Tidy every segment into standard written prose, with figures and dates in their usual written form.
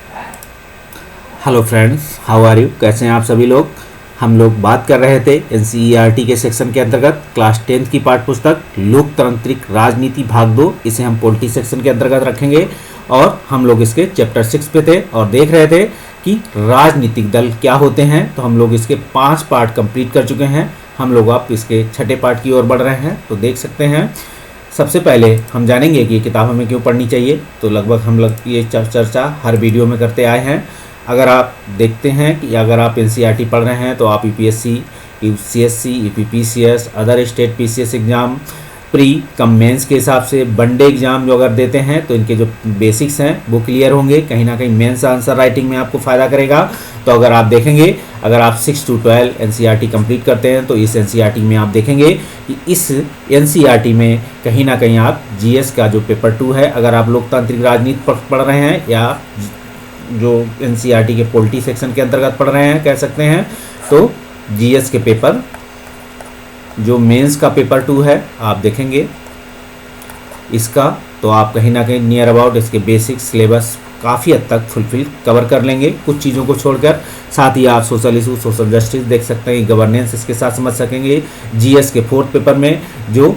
Hello friends, how are you? कैसे हैं आप सभी लोग? हम लोग बात कर रहे थे एनसीईआरटी के सेक्शन के अंतर्गत क्लास 10th की पाठ्य पुस्तक लोकतांत्रिक राजनीति भाग 2, इसे हम पॉलिटी सेक्शन के अंतर्गत रखेंगे। और हम लोग इसके चैप्टर 6 पे थे और देख रहे थे कि राजनीतिक दल क्या होते हैं। तो हम लोग इसके 5 पार्ट कंप्लीट कर चुके हैं। हम लोग अब इसके 6ठे पार्ट की ओर बढ़ रहे हैं। तो देख सकते हैं, सबसे पहले हम जानेंगे कि ये किताब हमें क्यों पढ़नी चाहिए। तो लगभग हम लोग ये चर्चा हर वीडियो में करते आए हैं। अगर आप देखते हैं कि अगर आप एनसीईआरटी पढ़ रहे हैं तो आप UPSC, UCSC, UPPCS, other state PCS exam, pre cum mains के हिसाब से वनडे एग्ज़ाम जो अगर देते हैं तो इनके जो बेसिक्स हैं वो क्लियर होंगे। कहीं ना कहीं मेंस आंसर राइटिंग में आपको फ़ायदा करेगा। तो अगर आप देखेंगे, अगर आप 6 to 12 एनसीईआरटी कंप्लीट करते हैं तो इस एनसीईआरटी में आप देखेंगे कि इस एनसीईआरटी में कहीं ना कहीं आप जीएस का जो पेपर 2 है, अगर आप लोकतांत्रिक राजनीति पढ़ रहे हैं या जो एनसीईआरटी के पॉलिटी सेक्शन के अंतर्गत पढ़ रहे हैं कह सकते हैं, तो जीएस के पेपर जो मेंस का पेपर 2 है आप देखेंगे इसका, तो आप कहीं ना कहीं नियर अबाउट इसके बेसिक सिलेबस काफ़ी हद तक फुलफिल कवर कर लेंगे कुछ चीज़ों को छोड़कर। साथ ही आप सोशल इशू, सोशल जस्टिस देख सकते हैं, गवर्नेंस इसके साथ समझ सकेंगे। जीएस के 4th पेपर में जो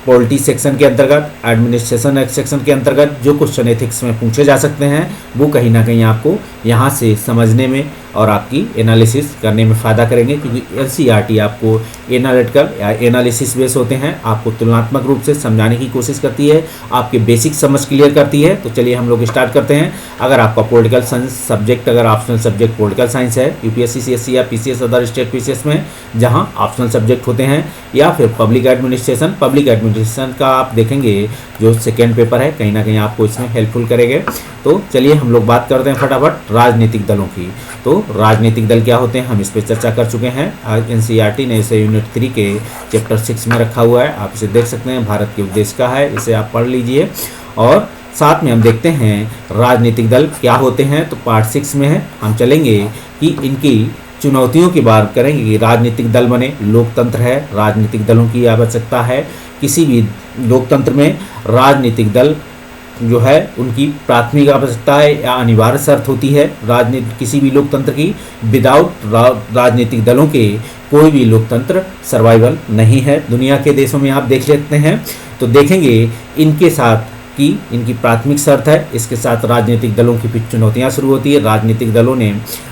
पॉलिटी सेक्शन के अंतर्गत, एडमिनिस्ट्रेशन सेक्शन के अंतर्गत जो क्वेश्चन एथिक्स में पूछे जा सकते हैं वो कहीं ना कहीं आपको यहाँ से समझने में और आपकी एनालिसिस करने में फ़ायदा करेंगे। क्योंकि एनसीईआरटी आपको एनालिटिकल या एनालिसिस बेस होते हैं, आपको तुलनात्मक रूप से समझाने की कोशिश करती है, आपके बेसिक समझ क्लियर करती है। तो चलिए हम लोग स्टार्ट करते हैं। अगर आपका पॉलिटिकल साइंस सब्जेक्ट, अगर ऑप्शनल सब्जेक्ट पॉलिटिकल साइंस है यूपीएससी, सीएससी या पीसीएस, अदर स्टेट पीसीएस में जहाँ ऑप्शनल सब्जेक्ट होते हैं, या फिर पब्लिक एडमिनिस्ट्रेशन का आप देखेंगे जो सेकेंड पेपर है कहीं ना कहीं आपको इसमें हेल्पफुल करेंगे। तो चलिए हम लोग बात करते हैं फटाफट राजनीतिक दलों की। तो राजनीतिक दल क्या होते हैं हम इस पर चर्चा कर चुके हैं। एनसीईआरटी ने इसे यूनिट 3 के चैप्टर 6 में रखा हुआ है, आप इसे देख सकते हैं, भारत के उद्देश्य का है, इसे आप पढ़ लीजिए। और साथ में हम देखते हैं राजनीतिक दल क्या होते हैं। तो पार्ट 6 में है, हम चलेंगे कि इनकी चुनौतियों की बात करेंगे कि राजनीतिक दल बने। लोकतंत्र है, राजनीतिक दलों की आवश्यकता है। किसी भी लोकतंत्र में राजनीतिक दल जो है उनकी प्राथमिक आवश्यकता है या अनिवार्य शर्त होती है। राजनीति किसी भी लोकतंत्र की विदाउट राजनीतिक दलों के कोई भी लोकतंत्र सर्वाइवल नहीं है। दुनिया के देशों में आप देख लेते हैं तो देखेंगे इनके साथ कि इनकी प्राथमिक शर्त है, इसके साथ राजनीतिक दलों की फिर चुनौतियां शुरू होती है। राजनीतिक दलों ने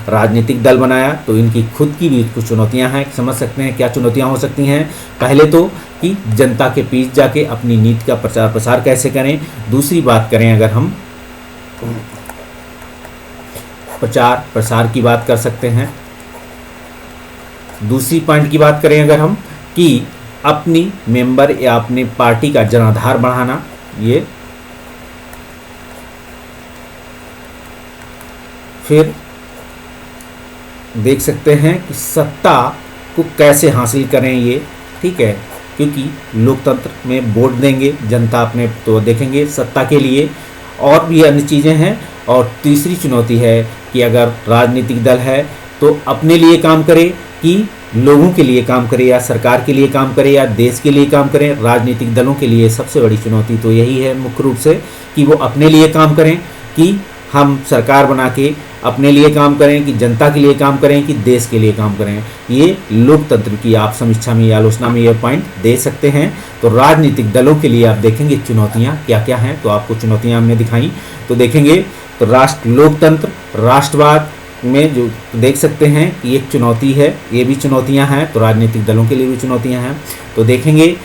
राजनीतिक दल बनाया तो इनकी खुद की भी कुछ चुनौतियां हैं, समझ सकते हैं क्या चुनौतियां हो सकती हैं। पहले तो कि जनता के बीच जाके अपनी नीति का प्रचार प्रसार कैसे करें। दूसरी बात करें अगर हम प्रचार प्रसार की बात कर सकते हैं। दूसरी पॉइंट की बात करें अगर हम कि अपनी मेंबर या अपनी पार्टी का जनाधार बढ़ाना, ये फिर देख सकते हैं कि सत्ता को कैसे हासिल करें ये, ठीक है, क्योंकि लोकतंत्र में वोट देंगे जनता अपने, तो देखेंगे सत्ता के लिए और भी अन्य चीज़ें हैं। और तीसरी चुनौती है कि अगर राजनीतिक दल है तो अपने लिए काम करे कि लोगों के लिए काम करे या सरकार के लिए काम करे या देश के लिए काम करें। राजनीतिक दलों के लिए सबसे बड़ी चुनौती तो यही है मुख्य रूप से कि वो अपने लिए काम करें, कि हम सरकार बना के अपने लिए काम करें, कि जनता के लिए काम करें, कि देश के लिए काम करें। ये लोकतंत्र की आप समीक्षा में या आलोचना में ये पॉइंट दे सकते हैं। तो राजनीतिक दलों के लिए आप देखेंगे चुनौतियां क्या क्या हैं, तो आपको चुनौतियां हमने दिखाई। तो देखेंगे तो लोकतंत्र, राष्ट्रवाद में जो देख सकते हैं कि एक चुनौती है, ये भी चुनौतियां हैं, तो राजनीतिक दलों के लिए भी चुनौतियां हैं। तो देखेंगे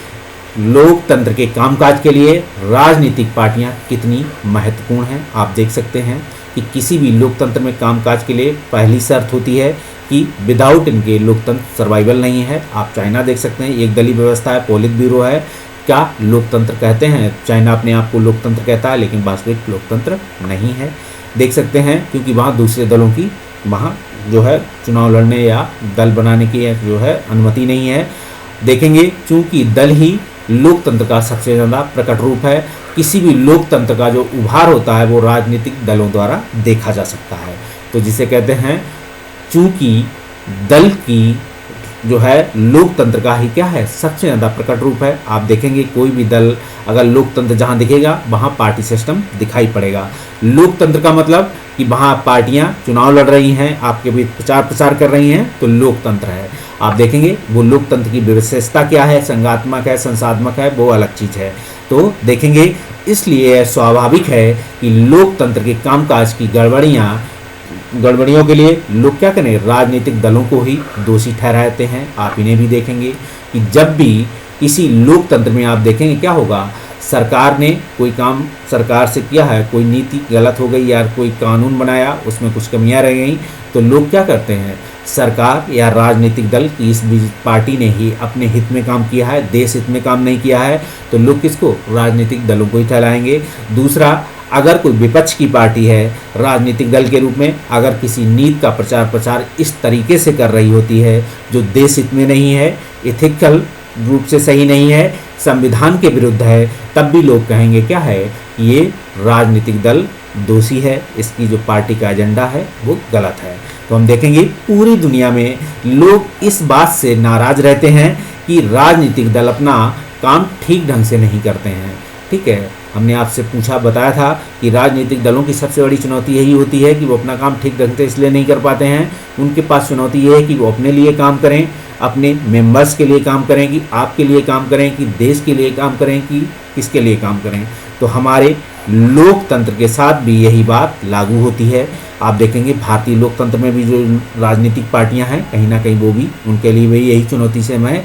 लोकतंत्र के कामकाज के लिए राजनीतिक पार्टियां कितनी महत्वपूर्ण हैं। आप देख सकते हैं कि किसी भी लोकतंत्र में कामकाज के लिए पहली शर्त होती है कि विदाउट इनके लोकतंत्र सर्वाइवल नहीं है। आप चाइना देख सकते हैं, एक दलीय व्यवस्था है, पोलित ब्यूरो है, क्या लोकतंत्र कहते हैं। चाइना अपने आप को लोकतंत्र कहता है लेकिन वास्तविक लोकतंत्र नहीं है। देख सकते हैं क्योंकि वहाँ दूसरे दलों की वहाँ जो है चुनाव लड़ने या दल बनाने की जो है अनुमति नहीं है। देखेंगे चूँकि दल ही लोकतंत्र का सबसे ज़्यादा प्रकट रूप है। किसी भी लोकतंत्र का जो उभार होता है वो राजनीतिक दलों द्वारा देखा जा सकता है। तो जिसे कहते हैं, चूँकि दल की जो है लोकतंत्र का ही क्या है, सबसे ज़्यादा प्रकट रूप है। आप देखेंगे कोई भी दल अगर लोकतंत्र जहाँ दिखेगा वहाँ पार्टी सिस्टम दिखाई पड़ेगा। लोकतंत्र का मतलब कि वहाँ पार्टियाँ चुनाव लड़ रही हैं, आपके बीच प्रचार प्रसार कर रही हैं, तो लोकतंत्र है। आप देखेंगे वो लोकतंत्र की विशेषता क्या है, संघात्मक है, संसाधनात्मक है, वो अलग चीज़ है। तो देखेंगे इसलिए स्वाभाविक है कि लोकतंत्र के कामकाज की गड़बड़ियों के लिए लोग क्या करें, राजनीतिक दलों को ही दोषी ठहराते हैं। आप इन्हें भी देखेंगे कि जब भी किसी लोकतंत्र में आप देखेंगे क्या होगा, सरकार ने कोई काम सरकार से किया है, कोई नीति गलत हो गई या कोई कानून बनाया उसमें कुछ कमियां रह गई, तो लोग क्या करते हैं, सरकार या राजनीतिक दल की इस पार्टी ने ही अपने हित में काम किया है, देश हित में काम नहीं किया है, तो लोग किसको, राजनीतिक दलों को ही ठहराएंगे। दूसरा, अगर कोई विपक्ष की पार्टी है राजनीतिक दल के रूप में, अगर किसी नीति का प्रचार प्रसार इस तरीके से कर रही होती है जो देश हित में नहीं है, इथिकल रूप से सही नहीं है, संविधान के विरुद्ध है, तब भी लोग कहेंगे क्या है, ये राजनीतिक दल दोषी है, इसकी जो पार्टी का एजेंडा है वो गलत है। तो हम देखेंगे पूरी दुनिया में लोग इस बात से नाराज रहते हैं कि राजनीतिक दल अपना काम ठीक ढंग से नहीं करते हैं। ठीक है, हमने आपसे बताया था कि राजनीतिक दलों की सबसे बड़ी चुनौती यही होती है कि वो अपना काम ठीक ढंग से इसलिए नहीं कर पाते हैं, उनके पास चुनौती ये है कि वो अपने लिए काम करें, अपने मेंबर्स के लिए काम करें, कि आपके लिए काम करें, कि देश के लिए काम करें, कि किसके लिए काम करें। तो हमारे लोकतंत्र के साथ भी यही बात लागू होती है। आप देखेंगे भारतीय लोकतंत्र में भी जो राजनीतिक पार्टियां हैं कहीं ना कहीं वो भी, उनके लिए भी यही चुनौती से मैं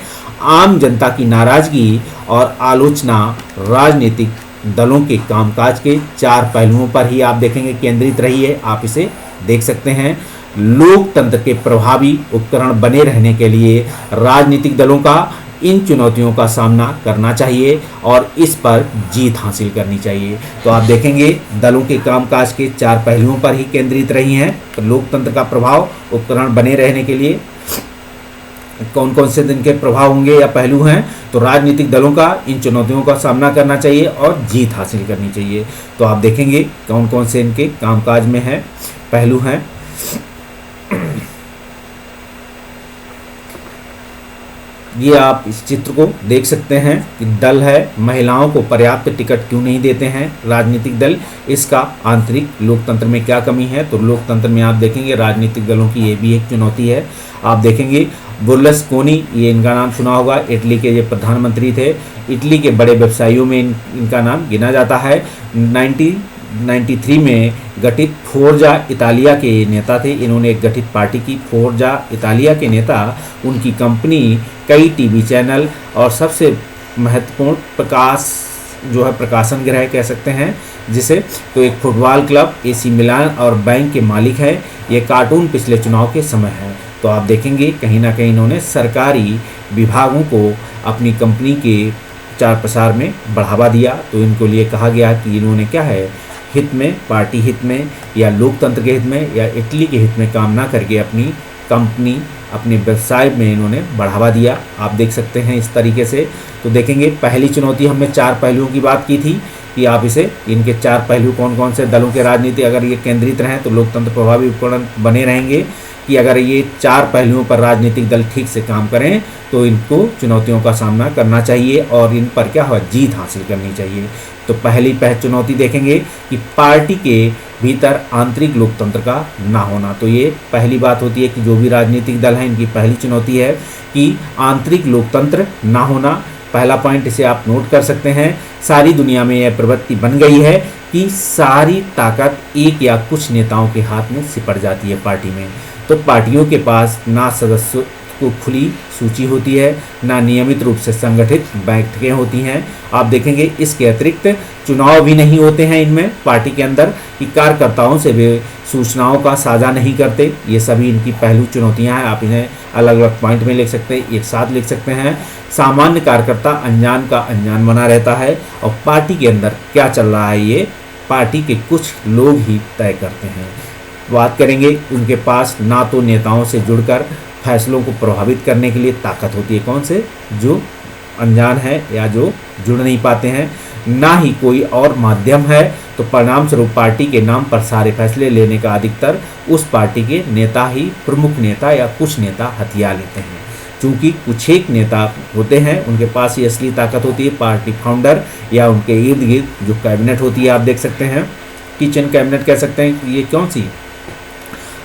आम जनता की नाराजगी और आलोचना राजनीतिक दलों के कामकाज के 4 पहलुओं पर ही आप देखेंगे केंद्रित रही है। आप इसे देख सकते हैं। लोकतंत्र के प्रभावी उपकरण बने रहने के लिए राजनीतिक दलों का इन चुनौतियों का सामना करना चाहिए और इस पर जीत हासिल करनी चाहिए। तो आप देखेंगे दलों के कामकाज के 4 पहलुओं पर ही केंद्रित रही हैं। तो लोकतंत्र का प्रभाव उपकरण बने रहने के लिए कौन कौन से इनके प्रभाव होंगे या पहलू हैं, तो राजनीतिक दलों का इन चुनौतियों का सामना करना चाहिए और जीत हासिल करनी चाहिए। तो आप देखेंगे कौन कौन से इनके कामकाज में है पहलू हैं। ये आप इस चित्र को देख सकते हैं कि दल है, महिलाओं को पर्याप्त टिकट क्यों नहीं देते हैं राजनीतिक दल, इसका आंतरिक लोकतंत्र में क्या कमी है। तो लोकतंत्र में आप देखेंगे राजनीतिक दलों की ये भी एक चुनौती है। आप देखेंगे बर्लुस्कोनी, ये इनका नाम सुना होगा, इटली के ये प्रधानमंत्री थे, इटली के बड़े व्यवसायियों में इनका नाम गिना जाता है। 1993 में गठित फोर्जा इतालिया के नेता थे। इन्होंने एक गठित पार्टी की, फोर्जा इतालिया के नेता, उनकी कंपनी कई टीवी चैनल और सबसे महत्वपूर्ण प्रकाशन गृह कह सकते हैं जिसे, तो एक फुटबॉल क्लब, एसी मिलान और बैंक के मालिक है। ये कार्टून पिछले चुनाव के समय है। तो आप देखेंगे कहीं ना कहीं इन्होंने सरकारी विभागों को अपनी कंपनी के प्रचार प्रसार में बढ़ावा दिया। तो इनको लिए कहा गया कि इन्होंने क्या है, हित में, पार्टी हित में या लोकतंत्र के हित में या इटली के हित में काम ना करके अपनी कंपनी, अपने व्यवसाय में इन्होंने बढ़ावा दिया। आप देख सकते हैं इस तरीके से। तो देखेंगे पहली चुनौती हमने 4 पहलुओं की बात की थी कि आप इसे, इनके 4 पहलू कौन कौन से, दलों के राजनीति अगर ये केंद्रित रहें तो लोकतंत्र प्रभावी उपकरण बने रहेंगे, कि अगर ये 4 पहलुओं पर राजनीतिक दल ठीक से काम करें तो इनको चुनौतियों का सामना करना चाहिए और इन पर क्या हो, जीत हासिल करनी चाहिए। तो पहली चुनौती देखेंगे कि पार्टी के भीतर आंतरिक लोकतंत्र का ना होना। तो ये पहली बात होती है कि जो भी राजनीतिक दल हैं इनकी पहली चुनौती है कि आंतरिक लोकतंत्र ना होना। पहला पॉइंट इसे आप नोट कर सकते हैं। सारी दुनिया में यह प्रवृत्ति बन गई है कि सारी ताकत एक या कुछ नेताओं के हाथ में सिपट जाती है पार्टी में। तो पार्टियों के पास ना सदस्यों को खुली सूची होती है, ना नियमित रूप से संगठित बैठकें होती हैं। आप देखेंगे इसके अतिरिक्त चुनाव भी नहीं होते हैं इनमें, पार्टी के अंदर, कि कार्यकर्ताओं से भी सूचनाओं का साझा नहीं करते। ये सभी इनकी पहलू चुनौतियां हैं। आप इन्हें अलग अलग पॉइंट में लिख सकते हैं, एक साथ लिख सकते हैं। सामान्य कार्यकर्ता अनजान का अनजान बना रहता है और पार्टी के अंदर क्या चल रहा है ये पार्टी के कुछ लोग ही तय करते हैं। बात करेंगे उनके पास ना तो नेताओं से जुड़कर फैसलों को प्रभावित करने के लिए ताकत होती है, कौन से, जो अनजान है या जो जुड़ नहीं पाते हैं, ना ही कोई और माध्यम है। तो परिणाम स्वरूप पार्टी के नाम पर सारे फैसले लेने का अधिकतर उस पार्टी के नेता ही, प्रमुख नेता या कुछ नेता हथिया लेते हैं। चूँकि कुछ एक नेता होते हैं, उनके पास ही असली ताकत होती है, पार्टी फाउंडर या उनके इर्द गिर्द जो कैबिनेट होती है, आप देख सकते हैं किचन कैबिनेट कह सकते हैं। ये कौन सी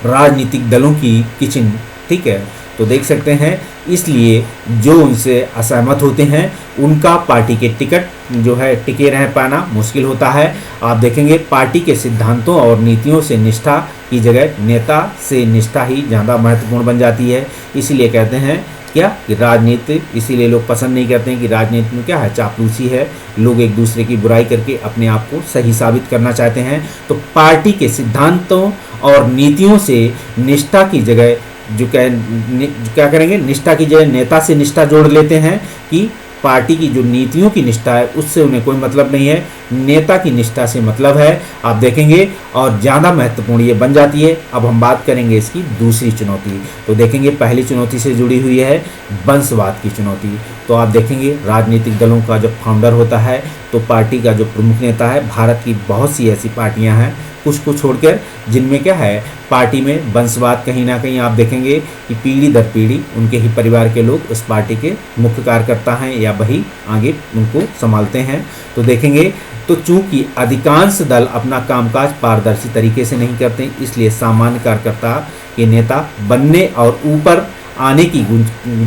राजनीतिक दलों की किचन, ठीक है। तो देख सकते हैं, इसलिए जो उनसे असहमत होते हैं उनका पार्टी के टिकट जो है टिके रह पाना मुश्किल होता है। आप देखेंगे पार्टी के सिद्धांतों और नीतियों से निष्ठा की जगह नेता से निष्ठा ही ज़्यादा महत्वपूर्ण बन जाती है। इसीलिए कहते हैं क्या कि राजनीति, इसीलिए लोग पसंद नहीं करते हैं कि राजनीति में क्या है, चापलूसी है। लोग एक दूसरे की बुराई करके अपने आप को सही साबित करना चाहते हैं। तो पार्टी के सिद्धांतों और नीतियों से निष्ठा की जगह जो क्या करेंगे, निष्ठा की जगह नेता से निष्ठा जोड़ लेते हैं कि पार्टी की जो नीतियों की निष्ठा है उससे उन्हें कोई मतलब नहीं है, नेता की निष्ठा से मतलब है। आप देखेंगे और ज़्यादा महत्वपूर्ण ये बन जाती है। अब हम बात करेंगे इसकी दूसरी चुनौती। तो देखेंगे पहली चुनौती से जुड़ी हुई है वंशवाद की चुनौती। तो आप देखेंगे राजनीतिक दलों का जब फाउंडर होता है तो पार्टी का जो प्रमुख नेता है, भारत की बहुत सी ऐसी पार्टियां हैं कुछ को छोड़कर जिनमें क्या है, पार्टी में वंशवाद कहीं ना कहीं आप देखेंगे कि पीढ़ी दर पीढ़ी उनके ही परिवार के लोग उस पार्टी के मुख्य कार्यकर्ता हैं या वही आगे उनको संभालते हैं। तो देखेंगे तो चूंकि अधिकांश दल अपना कामकाज पारदर्शी तरीके से नहीं करते, इसलिए सामान्य कार्यकर्ता के नेता बनने और ऊपर आने की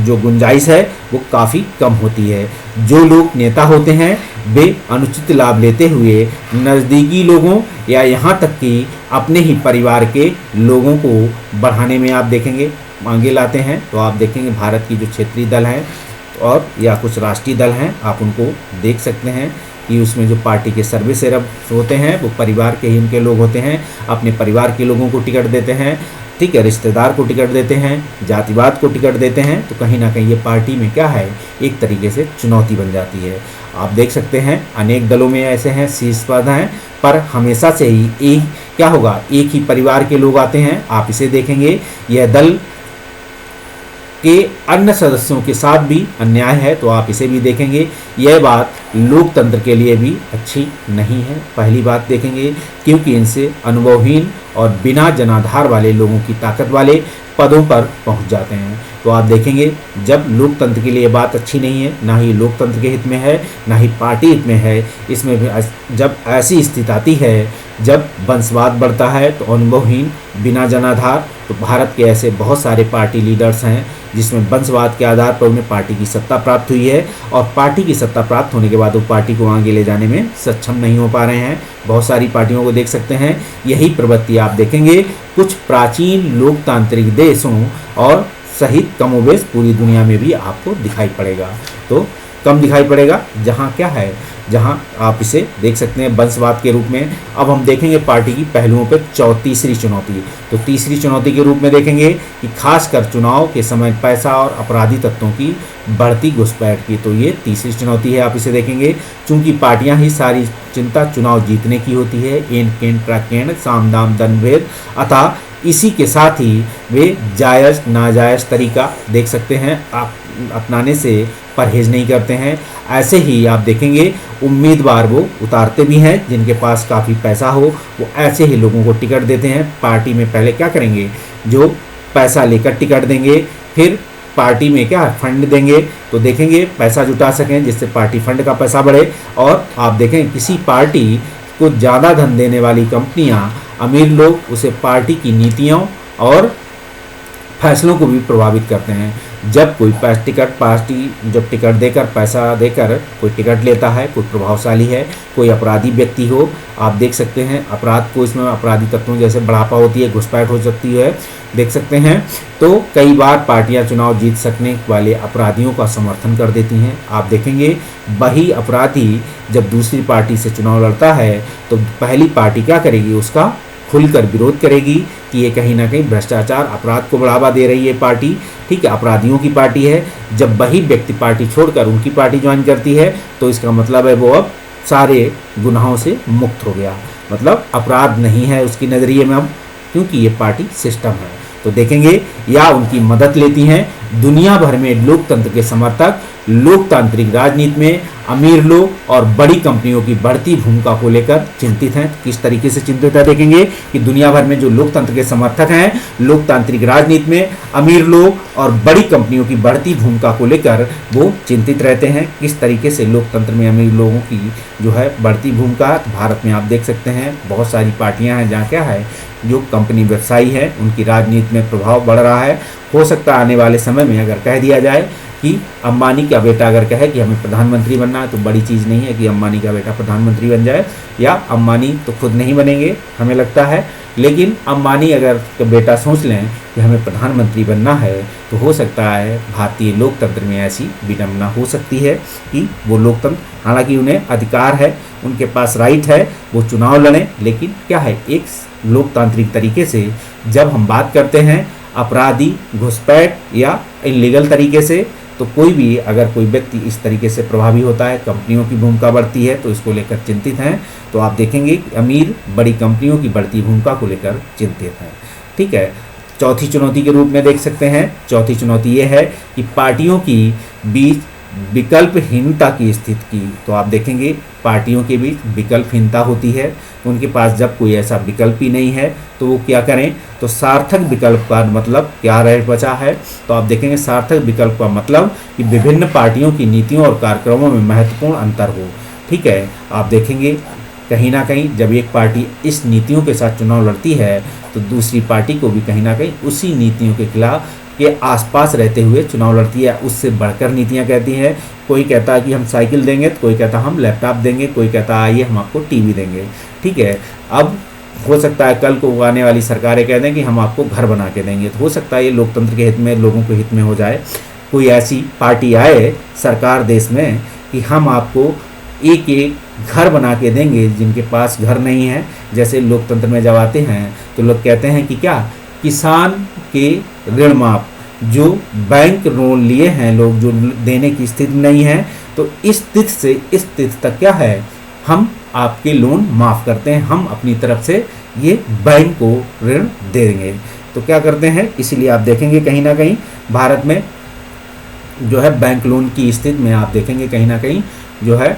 जो गुंजाइश है वो काफ़ी कम होती है। जो लोग नेता होते हैं वे अनुचित लाभ लेते हुए नज़दीकी लोगों या यहाँ तक कि अपने ही परिवार के लोगों को बढ़ाने में आप देखेंगे आगे लाते हैं। तो आप देखेंगे भारत की जो क्षेत्रीय दल हैं और या कुछ राष्ट्रीय दल हैं, आप उनको देख सकते हैं कि उसमें जो पार्टी के सर्वे सेरब होते हैं वो परिवार के ही उनके लोग होते हैं, अपने परिवार के लोगों को टिकट देते हैं, ठीक है, रिश्तेदार को टिकट देते हैं, जातिवाद को टिकट देते हैं। तो कहीं ना कहीं ये पार्टी में क्या है, एक तरीके से चुनौती बन जाती है। आप देख सकते हैं अनेक दलों में ऐसे हैं, शीर्ष पद हैं, पर हमेशा से ही एक क्या होगा, एक ही परिवार के लोग आते हैं। आप इसे देखेंगे, यह दल के अन्य सदस्यों के साथ भी अन्याय है, तो आप इसे भी देखेंगे। यह बात लोकतंत्र के लिए भी अच्छी नहीं है। पहली बात देखेंगे क्योंकि इनसे अनुभवहीन और बिना जनाधार वाले लोगों की ताकत वाले पदों पर पहुंच जाते हैं। तो आप देखेंगे जब लोकतंत्र के लिए बात अच्छी नहीं है, ना ही लोकतंत्र के हित में है, ना ही पार्टी हित में है। इसमें भी जब ऐसी स्थिति आती है, जब वंशवाद बढ़ता है तो अनुभवहीन बिना जनाधार, तो भारत के ऐसे बहुत सारे पार्टी लीडर्स हैं जिसमें वंशवाद के आधार पर उन्हें पार्टी की सत्ता प्राप्त हुई है और पार्टी की सत्ता प्राप्त होने के बाद वो पार्टी को आगे ले जाने में सक्षम नहीं हो पा रहे हैं। बहुत सारी पार्टियों को देख सकते हैं। यही प्रवृत्ति आप देखेंगे कुछ प्राचीन लोकतांत्रिक देशों और सहित कमोबेश पूरी दुनिया में भी आपको दिखाई पड़ेगा। तो कम दिखाई पड़ेगा जहाँ क्या है, जहाँ आप इसे देख सकते हैं वंशवाद के रूप में। अब हम देखेंगे पार्टी की पहलुओं पर तीसरी चुनौती। तो तीसरी चुनौती के रूप में देखेंगे कि खासकर चुनाव के समय पैसा और अपराधी तत्वों की बढ़ती घुसपैठ की। तो ये तीसरी चुनौती है, आप इसे देखेंगे। चूंकि पार्टियां ही सारी चिंता चुनाव जीतने की होती है, एन केन ट्राकेन साम दाम दंड भेद, अतः इसी के साथ ही वे जायज़ नाजायज़ तरीका देख सकते हैं आप अपनाने से परहेज नहीं करते हैं। ऐसे ही आप देखेंगे उम्मीदवार वो उतारते भी हैं जिनके पास काफ़ी पैसा हो, वो ऐसे ही लोगों को टिकट देते हैं। पार्टी में पहले क्या करेंगे, जो पैसा लेकर टिकट देंगे, फिर पार्टी में क्या फंड देंगे, तो देखेंगे पैसा जुटा सकें जिससे पार्टी फंड का पैसा बढ़े। और आप देखें किसी पार्टी को ज़्यादा धन देने वाली कंपनियां, अमीर लोग उसे पार्टी की नीतियों और फैसलों को भी प्रभावित करते हैं। जब कोई पार्टी जब टिकट देकर पैसा देकर कोई टिकट लेता है, कोई प्रभावशाली है, कोई अपराधी व्यक्ति हो, आप देख सकते हैं अपराध को इसमें अपराधी तत्वों जैसे बढ़ापा होती है, घुसपैठ हो सकती है, देख सकते हैं। तो कई बार पार्टियां चुनाव जीत सकने वाले अपराधियों का समर्थन कर देती हैं। आप देखेंगे वही अपराधी जब दूसरी पार्टी से चुनाव लड़ता है तो पहली पार्टी क्या करेगी, उसका खुलकर विरोध करेगी कि ये कहीं ना कहीं भ्रष्टाचार अपराध को बढ़ावा दे रही है पार्टी, ठीक है, अपराधियों की पार्टी है। जब वही व्यक्ति पार्टी छोड़कर उनकी पार्टी ज्वाइन करती है तो इसका मतलब है वो अब सारे गुनाहों से मुक्त हो गया, मतलब अपराध नहीं है उसकी नज़रिए में अब, क्योंकि ये पार्टी सिस्टम है। तो देखेंगे या उनकी मदद लेती हैं दुनिया भर में लोकतंत्र के समर्थक लोकतांत्रिक राजनीति में अमीर लोग और बड़ी कंपनियों की बढ़ती भूमिका को लेकर चिंतित हैं। किस तरीके से चिंतित है देखेंगे कि दुनिया भर में जो लोकतंत्र के समर्थक हैं लोकतांत्रिक राजनीति में अमीर लोग और बड़ी कंपनियों की बढ़ती भूमिका को लेकर वो चिंतित रहते हैं। किस तरीके से लोकतंत्र में अमीर लोगों की जो है बढ़ती भूमिका, भारत में आप देख सकते हैं बहुत सारी पार्टियां हैं जहाँ क्या है जो कंपनी व्यवसायी है उनकी राजनीति में प्रभाव बढ़ रहा है। हो सकता है आने वाले समय में अगर कह दिया जाए कि अंबानी का बेटा अगर कहे कि हमें प्रधानमंत्री बनना है तो बड़ी चीज़ नहीं है कि अंबानी का बेटा प्रधानमंत्री बन जाए, या अंबानी तो खुद नहीं बनेंगे हमें लगता है, लेकिन अंबानी अगर तो बेटा सोच लें कि हमें प्रधानमंत्री बनना है तो हो सकता है भारतीय लोकतंत्र में ऐसी विडंबना हो सकती है कि वो लोकतंत्र, हालांकि उन्हें अधिकार है, उनके पास राइट है वो चुनाव लड़ें, लेकिन क्या है एक लोकतांत्रिक तरीके से जब हम बात करते हैं अपराधी घुसपैठ या इलीगल तरीके से, तो कोई भी अगर कोई व्यक्ति इस तरीके से प्रभावी होता है, कंपनियों की भूमिका बढ़ती है तो इसको लेकर चिंतित हैं। तो आप देखेंगे कि अमीर बड़ी कंपनियों की बढ़ती भूमिका को लेकर चिंतित हैं। ठीक है, चौथी चुनौती के रूप में देख सकते हैं, चौथी चुनौती ये है कि पार्टियों की बीच विकल्पहीनता की स्थिति की। तो आप देखेंगे पार्टियों के बीच विकल्पहीनता होती है, उनके पास जब कोई ऐसा विकल्प ही नहीं है तो वो क्या करें, तो सार्थक विकल्प का मतलब क्या रह बचा है। तो आप देखेंगे सार्थक विकल्प का मतलब कि विभिन्न पार्टियों की नीतियों और कार्यक्रमों में महत्वपूर्ण अंतर हो। ठीक है, आप देखेंगे कहीं ना कहीं जब एक पार्टी इस नीतियों के साथ चुनाव लड़ती है तो दूसरी पार्टी को भी कहीं ना कहीं उसी नीतियों के खिलाफ के आसपास रहते हुए चुनाव लड़ती है, उससे बढ़कर नीतियां कहती हैं। कोई कहता है कि हम साइकिल देंगे, तो कोई कहता है हम लैपटॉप देंगे, कोई कहता है आइए हम आपको टीवी देंगे। ठीक है, अब हो सकता है कल को आने वाली सरकारें कह दें कि हम आपको घर बना के देंगे, तो हो सकता है ये लोकतंत्र के हित में, लोगों के हित में हो जाए। कोई ऐसी पार्टी आए सरकार देश में कि हम आपको एक एक घर बना के देंगे जिनके पास घर नहीं है। जैसे लोकतंत्र में जब आते हैं तो लोग कहते हैं कि क्या किसान के ऋण माफ, जो बैंक लोन लिए हैं लोग जो देने की स्थिति नहीं है, तो इस तिथि से इस तिथि तक क्या है हम आपके लोन माफ़ करते हैं, हम अपनी तरफ से ये बैंक को ऋण दे देंगे। तो क्या करते हैं, इसीलिए आप देखेंगे कहीं ना कहीं भारत में जो है बैंक लोन की स्थिति में आप देखेंगे कहीं ना कहीं जो है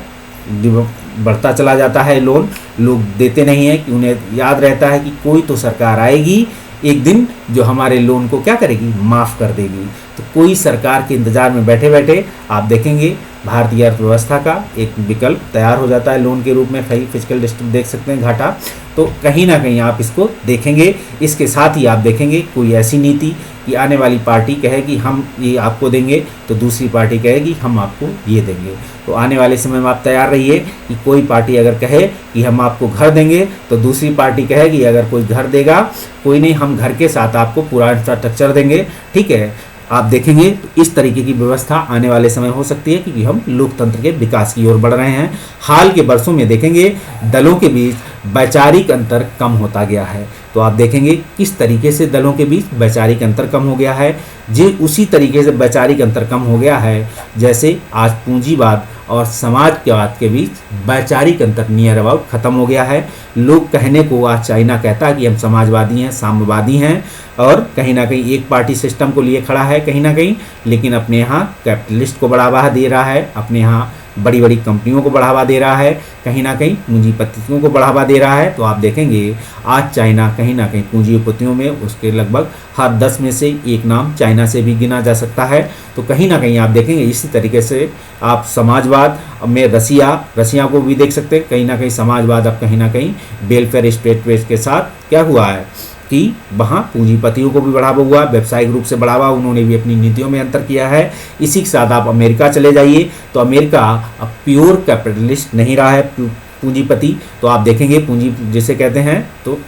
बढ़ता चला जाता है लोन, लोग देते नहीं हैं कि उन्हें याद रहता है कि कोई तो सरकार आएगी एक दिन जो हमारे लोन को क्या करेगी, माफ़ कर देगी। तो कोई सरकार के इंतज़ार में बैठे बैठे आप देखेंगे भारतीय अर्थव्यवस्था का एक विकल्प तैयार हो जाता है लोन के रूप में। फिजिकल डिस्ट्रिक्ट देख सकते हैं घाटा, तो कहीं ना कहीं आप इसको देखेंगे। इसके साथ ही आप देखेंगे कोई ऐसी नीति कि आने वाली पार्टी कहे कि हम ये आपको देंगे तो दूसरी पार्टी कहेगी हम आपको ये देंगे। तो आने वाले समय में आप तैयार रहिए कि कोई पार्टी अगर कहे कि हम आपको घर देंगे तो दूसरी पार्टी कहेगी अगर कोई घर देगा कोई नहीं, हम घर के साथ आपको पूरा इंफ्रास्ट्रक्चर देंगे। ठीक है, आप देखेंगे तो इस तरीके की व्यवस्था आने वाले समय हो सकती है क्योंकि हम लोकतंत्र के विकास की ओर बढ़ रहे हैं। हाल के वर्षों में देखेंगे दलों के बीच वैचारिक अंतर कम होता गया है। तो आप देखेंगे किस तरीके से दलों के बीच वैचारिक अंतर कम हो गया है, जी उसी तरीके से वैचारिक अंतर कम हो गया है जैसे आज पूंजीवाद और समाजवाद के बीच वैचारिक अंतर नियर अबाउट खत्म हो गया है। लोग कहने को आज चाइना कहता है कि हम समाजवादी हैं, साम्यवादी हैं, और कहीं ना कहीं एक पार्टी सिस्टम को लिए खड़ा है कहीं ना कहीं, लेकिन अपने यहाँ कैपिटलिस्ट को बढ़ावा दे रहा है, अपने यहाँ बड़ी बड़ी कंपनियों को बढ़ावा दे रहा है, कहीं ना कहीं पूंजीपतियों को बढ़ावा दे रहा है। तो आप देखेंगे आज चाइना कहीं ना कहीं पूंजीपतियों में उसके लगभग हर 10 में से एक नाम चाइना से भी गिना जा सकता है। तो कहीं ना कहीं आप देखेंगे इसी तरीके से आप समाजवाद में रसिया को भी देख सकते हैं। कहीं ना कहीं समाजवाद अब कहीं ना कहीं वेलफेयर स्टेट के साथ क्या हुआ है कि वहाँ पूंजीपतियों को भी बढ़ावा हुआ, व्यावसायिक रूप से बढ़ावा, उन्होंने भी अपनी नीतियों में अंतर किया है। इसी के साथ आप अमेरिका चले जाइए तो अमेरिका अब प्योर कैपिटलिस्ट नहीं रहा है पूंजीपति। तो आप देखेंगे पूंजी जिसे कहते हैं तो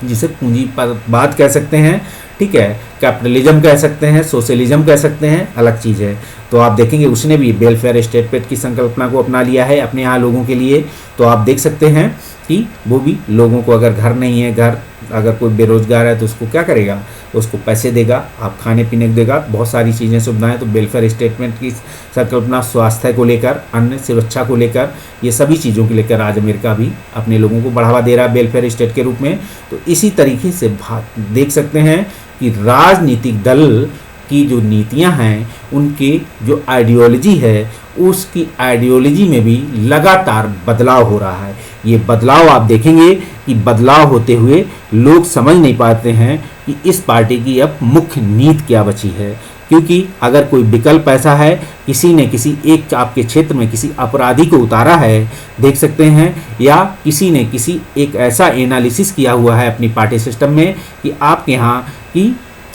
जिसे पूंजीवाद कह सकते हैं, ठीक है, कैपिटलिज्म कह सकते हैं, सोशलिज्म कह सकते हैं, अलग चीज़ है। तो आप देखेंगे उसने भी वेलफेयर स्टेट की संकल्पना को अपना लिया है अपने यहाँ लोगों के लिए। तो आप देख सकते हैं कि वो भी लोगों को अगर घर नहीं है, घर अगर कोई बेरोजगार है तो उसको क्या करेगा, उसको पैसे देगा, आप खाने पीने को देगा, बहुत सारी चीज़ें सुविधाएं। तो वेलफेयर स्टेटमेंट की संकल्पना स्वास्थ्य को लेकर, अन्य सुरक्षा को लेकर, ये सभी चीज़ों को लेकर आज अमेरिका भी अपने लोगों को बढ़ावा दे रहा है वेलफेयर स्टेट के रूप में। तो इसी तरीके से देख सकते हैं कि राजनीतिक दल की जो नीतियां हैं, उनके जो आइडियोलॉजी है, उसकी आइडियोलॉजी में भी लगातार बदलाव हो रहा है। ये बदलाव आप देखेंगे कि बदलाव होते हुए लोग समझ नहीं पाते हैं कि इस पार्टी की अब मुख्य नीति क्या बची है, क्योंकि अगर कोई विकल्प ऐसा है, किसी ने किसी एक आपके क्षेत्र में किसी अपराधी को उतारा है, देख सकते हैं, या किसी ने किसी एक ऐसा एनालिसिस किया हुआ है अपनी पार्टी सिस्टम में कि आपके यहाँ की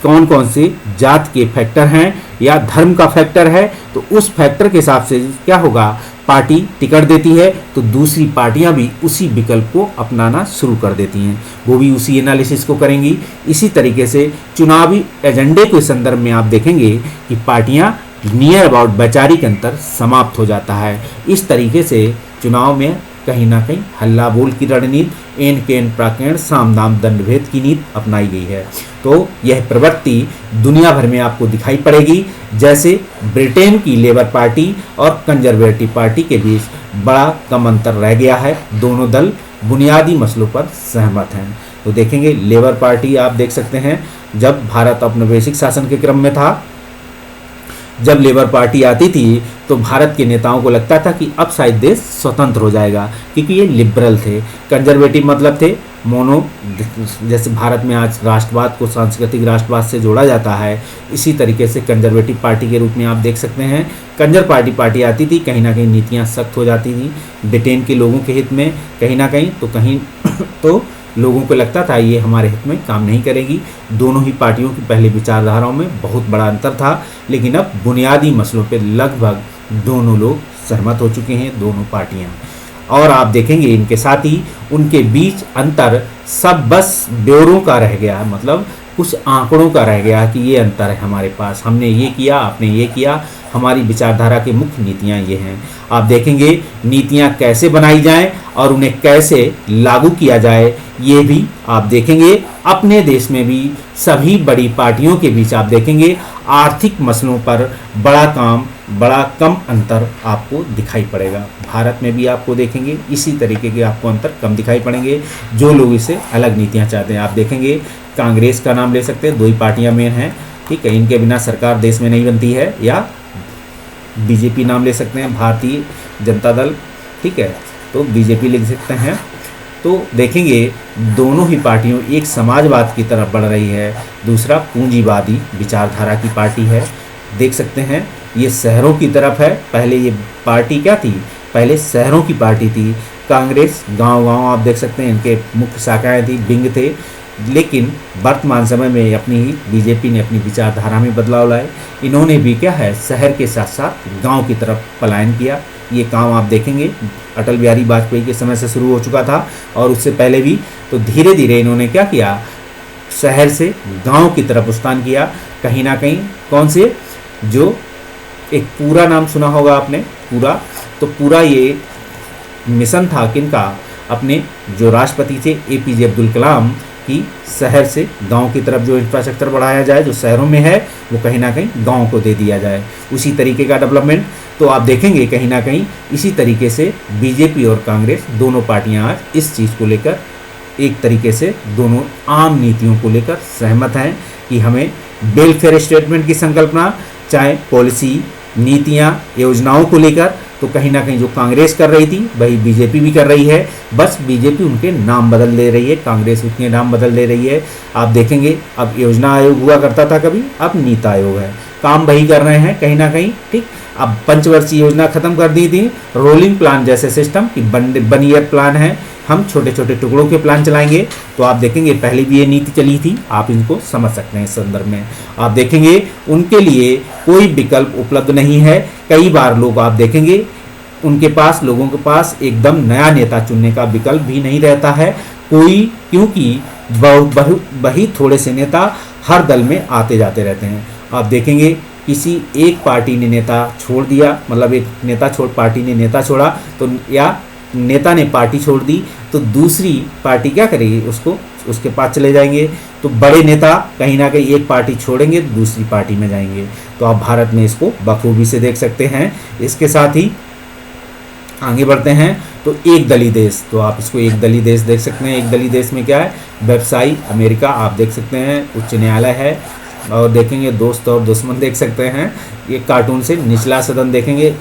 कौन कौन से जात के फैक्टर हैं या धर्म का फैक्टर है, तो उस फैक्टर के हिसाब से क्या होगा, पार्टी टिकट देती है तो दूसरी पार्टियां भी उसी विकल्प को अपनाना शुरू कर देती हैं, वो भी उसी एनालिसिस को करेंगी। इसी तरीके से चुनावी एजेंडे के संदर्भ में आप देखेंगे कि पार्टियां नियर अबाउट वैचारिक अंतर समाप्त हो जाता है। इस तरीके से चुनाव में कहीं ना कहीं हल्ला बोल की रणनीति, एन केन प्राकेण साम दाम दंड भेद की नीति अपनाई गई है। तो यह प्रवृत्ति दुनिया भर में आपको दिखाई पड़ेगी, जैसे ब्रिटेन की लेबर पार्टी और कंजर्वेटिव पार्टी के बीच बड़ा कम अंतर रह गया है, दोनों दल बुनियादी मसलों पर सहमत हैं। तो देखेंगे लेबर पार्टी आप देख सकते हैं, जब भारत औपनिवेशिक शासन के क्रम में था, जब लेबर पार्टी आती थी तो भारत के नेताओं को लगता था कि अब शायद देश स्वतंत्र हो जाएगा, क्योंकि ये लिबरल थे। कंजर्वेटिव मतलब थे मोनो, जैसे भारत में आज राष्ट्रवाद को सांस्कृतिक राष्ट्रवाद से जोड़ा जाता है, इसी तरीके से कंजर्वेटिव पार्टी के रूप में आप देख सकते हैं। कंजर पार्टी आती थी, कहीं ना कहीं नीतियाँ सख्त हो जाती थी ब्रिटेन के लोगों के हित में, कहीं ना कहीं तो लोगों को लगता था ये हमारे हित में काम नहीं करेगी। दोनों ही पार्टियों की पहले विचारधाराओं में बहुत बड़ा अंतर था, लेकिन अब बुनियादी मसलों पे लगभग दोनों लोग सहमत हो चुके हैं, दोनों पार्टियां। और आप देखेंगे इनके साथ ही उनके बीच अंतर सब बस ब्यौरों का रह गया, मतलब कुछ आंकड़ों का रह गया कि ये अंतर है हमारे पास, हमने ये किया, आपने ये किया, हमारी विचारधारा की मुख्य नीतियाँ ये हैं। आप देखेंगे नीतियाँ कैसे बनाई जाएं और उन्हें कैसे लागू किया जाए, ये भी आप देखेंगे। अपने देश में भी सभी बड़ी पार्टियों के बीच आप देखेंगे आर्थिक मसलों पर बड़ा कम अंतर आपको दिखाई पड़ेगा। भारत में भी आपको देखेंगे इसी तरीके के आपको अंतर कम दिखाई पड़ेंगे, जो लोग इसे अलग नीतियाँ चाहते हैं। आप देखेंगे कांग्रेस का नाम ले सकते हैं, दो ही पार्टियां मेन हैं, ठीक है, इनके बिना सरकार देश में नहीं बनती है, या बीजेपी नाम ले सकते हैं, भारतीय जनता दल, ठीक है, तो बीजेपी लिख सकते हैं। तो देखेंगे दोनों ही पार्टियों, एक समाजवाद की तरफ बढ़ रही है, दूसरा पूंजीवादी विचारधारा की पार्टी है। देख सकते हैं ये शहरों की तरफ है, पहले ये पार्टी क्या थी, पहले शहरों की पार्टी थी। कांग्रेस गांव-गांव आप देख सकते हैं इनके मुख्य शाखाएं थी, विंग थे, लेकिन वर्तमान समय में अपनी ही बीजेपी ने अपनी विचारधारा में बदलाव लाए। इन्होंने भी क्या है, शहर के साथ साथ गांव की तरफ पलायन किया। ये काम आप देखेंगे अटल बिहारी वाजपेयी के समय से शुरू हो चुका था और उससे पहले भी। तो धीरे धीरे इन्होंने क्या किया, शहर से गांव की तरफ प्रस्थान किया। कहीं ना कहीं कौन से, जो एक पूरा नाम सुना होगा आपने, पूरा, तो पूरा ये मिशन था किनका, अपने जो राष्ट्रपति थे APJ अब्दुल कलाम की, शहर से गांव की तरफ जो इंफ्रास्ट्रक्चर बढ़ाया जाए, जो शहरों में है वो कहीं ना कहीं गांव को दे दिया जाए, उसी तरीके का डेवलपमेंट। तो आप देखेंगे कहीं ना कहीं इसी तरीके से बीजेपी और कांग्रेस दोनों पार्टियां आज इस चीज़ को लेकर एक तरीके से दोनों आम नीतियों को लेकर सहमत हैं कि हमें वेलफेयर स्टेटमेंट की संकल्पना, चाहे पॉलिसी, नीतियां, योजनाओं को लेकर, तो कहीं ना कहीं जो कांग्रेस कर रही थी वही बीजेपी भी कर रही है, बस बीजेपी उनके नाम बदल ले रही है, कांग्रेस उनके नाम बदल ले रही है। आप देखेंगे अब योजना आयोग हुआ करता था कभी, अब नीति आयोग है, काम वही कर रहे हैं कहीं ना कहीं, ठीक। अब पंचवर्षीय योजना खत्म कर दी थी, रोलिंग प्लान जैसे सिस्टम की 1 ईयर प्लान है, हम छोटे छोटे टुकड़ों के प्लान चलाएंगे। तो आप देखेंगे पहले भी ये नीति चली थी, आप इनको समझ सकते हैं इस संदर्भ में। आप देखेंगे उनके लिए कोई विकल्प उपलब्ध नहीं है। कई बार लोग आप देखेंगे उनके पास, लोगों के पास एकदम नया नेता चुनने का विकल्प भी नहीं रहता है कोई, क्योंकि वही थोड़े से नेता हर दल में आते जाते रहते हैं। आप देखेंगे किसी एक पार्टी ने नेता छोड़ दिया, मतलब एक नेता पार्टी ने नेता छोड़ा, तो या नेता ने पार्टी छोड़ दी, तो दूसरी पार्टी क्या करेगी, उसके पास चले जाएंगे। तो बड़े नेता कहीं ना कहीं एक पार्टी छोड़ेंगे, दूसरी पार्टी में जाएंगे। तो आप भारत में इसको बखूबी से देख सकते हैं। इसके साथ ही आगे बढ़ते हैं तो एक दलीय देश, तो आप इसको एक दलीय देश देख सकते हैं। एक दलीय देश में क्या है, व्यवसायी अमेरिका आप देख सकते हैं, उच्च न्यायालय है, और देखेंगे दोस्त और दुश्मन देख सकते हैं। ये कार्टून से निचला सदन देखेंगे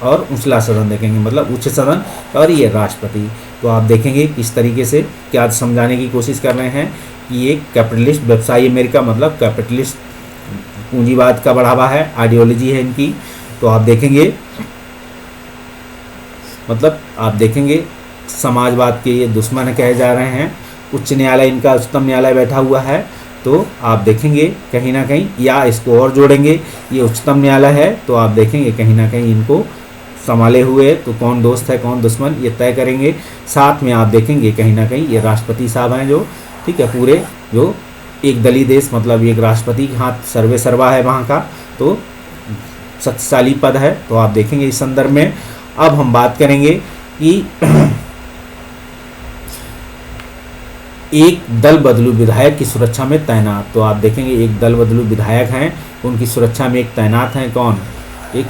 और उछला सदन देखेंगे, मतलब उच्च सदन, और ये राष्ट्रपति। तो आप देखेंगे किस तरीके से क्या समझाने की कोशिश कर रहे हैं कि ये कैपिटलिस्ट व्यवसायी अमेरिका, मतलब कैपिटलिस्ट पूंजीवाद का बढ़ावा है, आइडियोलॉजी है इनकी। तो आप देखेंगे मतलब आप देखेंगे समाजवाद के ये दुश्मन कहे जा रहे हैं। उच्च न्यायालय इनका उच्चतम न्यायालय बैठा हुआ है। तो आप देखेंगे कहीं ना कहीं, या इसको और जोड़ेंगे, ये उच्चतम न्यायालय है, तो आप देखेंगे कहीं ना कहीं इनको संभाले हुए तो कौन दोस्त है कौन दुश्मन ये तय करेंगे। साथ में आप देखेंगे कहीं ना कहीं ये राष्ट्रपति साहब हैं जो, ठीक है, पूरे जो एक दलीय देश, मतलब एक राष्ट्रपति के हाथ सर्वे सर्वा है वहाँ का, तो शक्तिशाली पद है। तो आप देखेंगे इस संदर्भ में। अब हम बात करेंगे कि एक दल बदलू विधायक की सुरक्षा में तैनात। तो आप देखेंगे एक दल बदलू विधायक हैं, उनकी सुरक्षा में एक तैनात हैं कौन, एक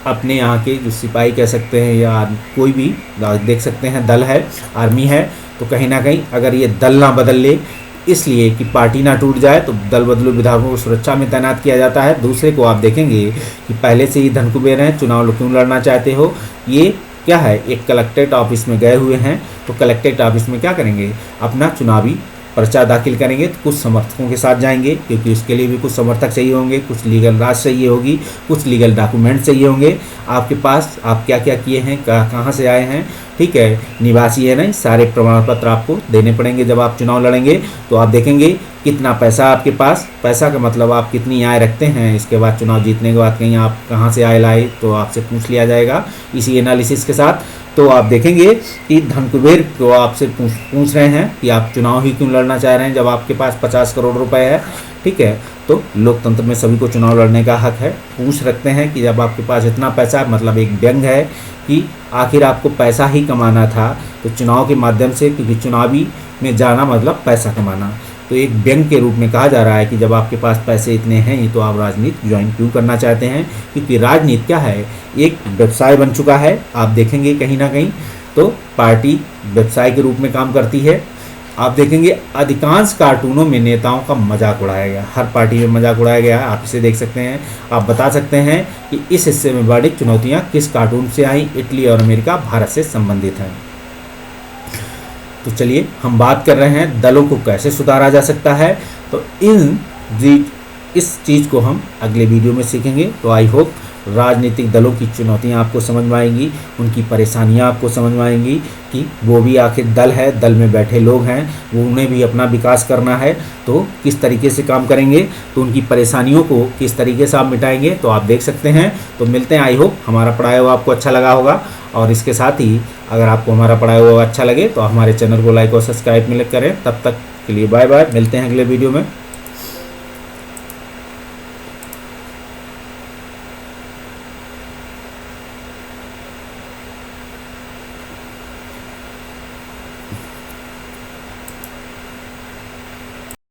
अपने यहाँ के जो सिपाही कह सकते हैं या कोई भी देख सकते हैं दल है, आर्मी है। तो कहीं ना कहीं अगर ये दल ना बदल ले, इसलिए कि पार्टी ना टूट जाए, तो दल बदलू विधायकों को सुरक्षा में तैनात किया जाता है। दूसरे को आप देखेंगे कि पहले से ही धनकुबेर हैं, चुनाव क्यों लड़ना चाहते हो, ये क्या है, एक कलेक्ट्रेट ऑफिस में गए हुए हैं। तो कलेक्ट्रेट ऑफिस में क्या करेंगे, अपना चुनावी पर्चा दाखिल करेंगे। तो कुछ समर्थकों के साथ जाएंगे, क्योंकि उसके लिए भी कुछ समर्थक चाहिए होंगे, कुछ लीगल राशि चाहिए होगी, कुछ लीगल डॉक्यूमेंट चाहिए होंगे आपके पास, आप क्या क्या किए हैं, कहाँ से आए हैं, ठीक है, निवासी है नहीं, सारे प्रमाण पत्र आपको देने पड़ेंगे जब आप चुनाव लड़ेंगे। तो आप देखेंगे कितना पैसा आपके पास, पैसा का मतलब आप कितनी आय रखते हैं। इसके बाद चुनाव जीतने के बाद कहीं आप कहाँ से आय लाए तो आपसे पूछ लिया जाएगा इसी एनालिसिस के साथ। तो आप देखेंगे कि धनकुबेर को आपसे पूछ रहे हैं कि आप चुनाव ही क्यों लड़ना चाह रहे हैं जब आपके पास 50 करोड़ रुपए है, ठीक है। तो लोकतंत्र में सभी को चुनाव लड़ने का हक है। पूछ रखते हैं कि जब आपके पास इतना पैसा है, मतलब एक व्यंग है कि आखिर आपको पैसा ही कमाना था, तो चुनाव के माध्यम से, क्योंकि चुनावी में जाना मतलब पैसा कमाना, तो एक व्यंग के रूप में कहा जा रहा है कि जब आपके पास पैसे इतने हैं तो आप राजनीति ज्वाइन क्यों करना चाहते हैं, क्योंकि राजनीति क्या है, एक व्यवसाय बन चुका है। आप देखेंगे कहीं ना कहीं तो पार्टी व्यवसाय के रूप में काम करती है। आप देखेंगे अधिकांश कार्टूनों में नेताओं का मजाक उड़ाया गया, हर पार्टी में मजाक उड़ाया गया है। आप इसे देख सकते हैं। आप बता सकते हैं कि इस हिस्से में वार्षिक चुनौतियां किस कार्टून से आई, इटली और अमेरिका भारत से संबंधित हैं। तो चलिए हम बात कर रहे हैं दलों को कैसे सुधारा जा सकता है। तो इस चीज़ को हम अगले वीडियो में सीखेंगे। तो आई होप राजनीतिक दलों की चुनौतियां आपको समझ में आएंगी, उनकी परेशानियां आपको समझ में आएंगी कि वो भी आखिर दल है, दल में बैठे लोग हैं, वो उन्हें भी अपना विकास करना है, तो किस तरीके से काम करेंगे, तो उनकी परेशानियों को किस तरीके से आप मिटाएंगे। तो आप देख सकते हैं। तो मिलते हैं। आई होप हमारा पढ़ाया हुआ आपको अच्छा लगा होगा, और इसके साथ ही अगर आपको हमारा पढ़ाया हुआ अच्छा लगे तो हमारे चैनल को लाइक और सब्सक्राइब में करें। तब तक के लिए बाय बाय, मिलते हैं अगले वीडियो में।